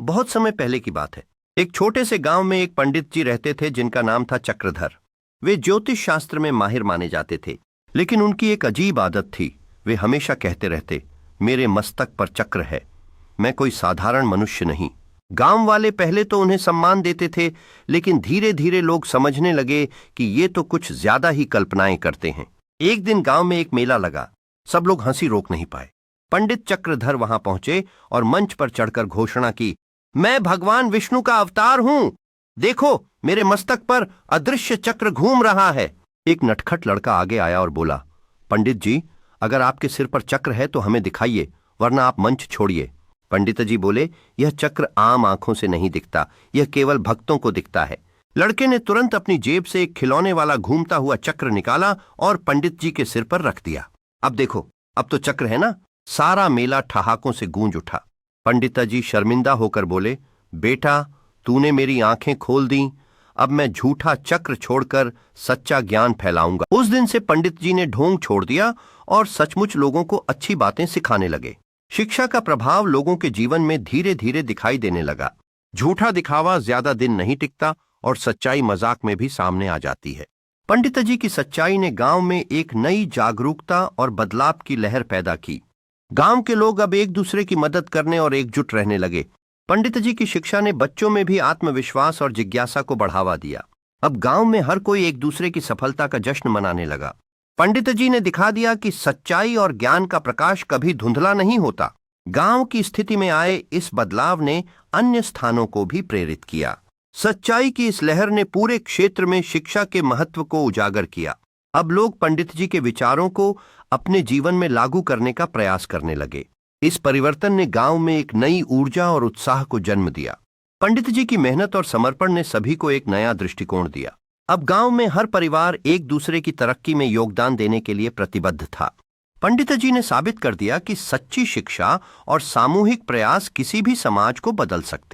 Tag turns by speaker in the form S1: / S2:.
S1: बहुत समय पहले की बात है। एक छोटे से गांव में एक पंडित जी रहते थे जिनका नाम था चक्रधर। वे ज्योतिष शास्त्र में माहिर माने जाते थे, लेकिन उनकी एक अजीब आदत थी। वे हमेशा कहते रहते, मेरे मस्तक पर चक्र है, मैं कोई साधारण मनुष्य नहीं। गांव वाले पहले तो उन्हें सम्मान देते थे, लेकिन धीरे धीरे लोग समझने लगे कि ये तो कुछ ज्यादा ही कल्पनाएं करते हैं। एक दिन गांव में एक मेला लगा। सब लोग हंसी रोक नहीं पाए। पंडित चक्रधर वहां पहुंचे और मंच पर चढ़कर घोषणा की, मैं भगवान विष्णु का अवतार हूं। देखो, मेरे मस्तक पर अदृश्य चक्र घूम रहा है। एक नटखट लड़का आगे आया और बोला, पंडित जी, अगर आपके सिर पर चक्र है तो हमें दिखाइए, वरना आप मंच छोड़िए। पंडित जी बोले, यह चक्र आम आंखों से नहीं दिखता, यह केवल भक्तों को दिखता है। लड़के ने तुरंत अपनी जेब से एक खिलौने वाला घूमता हुआ चक्र निकाला और पंडित जी के सिर पर रख दिया। अब देखो, अब तो चक्र है ना। सारा मेला ठहाकों से गूंज उठा। पंडित जी शर्मिंदा होकर बोले, बेटा, तूने मेरी आंखें खोल दी। अब मैं झूठा चक्र छोड़कर सच्चा ज्ञान फैलाऊंगा। उस दिन से पंडित जी ने ढोंग छोड़ दिया और सचमुच लोगों को अच्छी बातें सिखाने लगे। शिक्षा का प्रभाव लोगों के जीवन में धीरे धीरे दिखाई देने लगा। झूठा दिखावा ज्यादा दिन नहीं टिकता और सच्चाई मजाक में भी सामने आ जाती है। पंडित जी की सच्चाई ने गांव में एक नई जागरूकता और बदलाव की लहर पैदा की। गांव के लोग अब एक दूसरे की मदद करने और एकजुट रहने लगे। पंडित जी की शिक्षा ने बच्चों में भी आत्मविश्वास और जिज्ञासा को बढ़ावा दिया। अब गांव में हर कोई एक दूसरे की सफलता का जश्न मनाने लगा। पंडित जी ने दिखा दिया कि सच्चाई और ज्ञान का प्रकाश कभी धुंधला नहीं होता। गांव की स्थिति में आए इस बदलाव ने अन्य स्थानों को भी प्रेरित किया। सच्चाई की इस लहर ने पूरे क्षेत्र में शिक्षा के महत्व को उजागर किया। अब लोग पंडित जी के विचारों को अपने जीवन में लागू करने का प्रयास करने लगे। इस परिवर्तन ने गांव में एक नई ऊर्जा और उत्साह को जन्म दिया। पंडित जी की मेहनत और समर्पण ने सभी को एक नया दृष्टिकोण दिया। अब गांव में हर परिवार एक दूसरे की तरक्की में योगदान देने के लिए प्रतिबद्ध था। पंडित जी ने साबित कर दिया कि सच्ची शिक्षा और सामूहिक प्रयास किसी भी समाज को बदल सकते।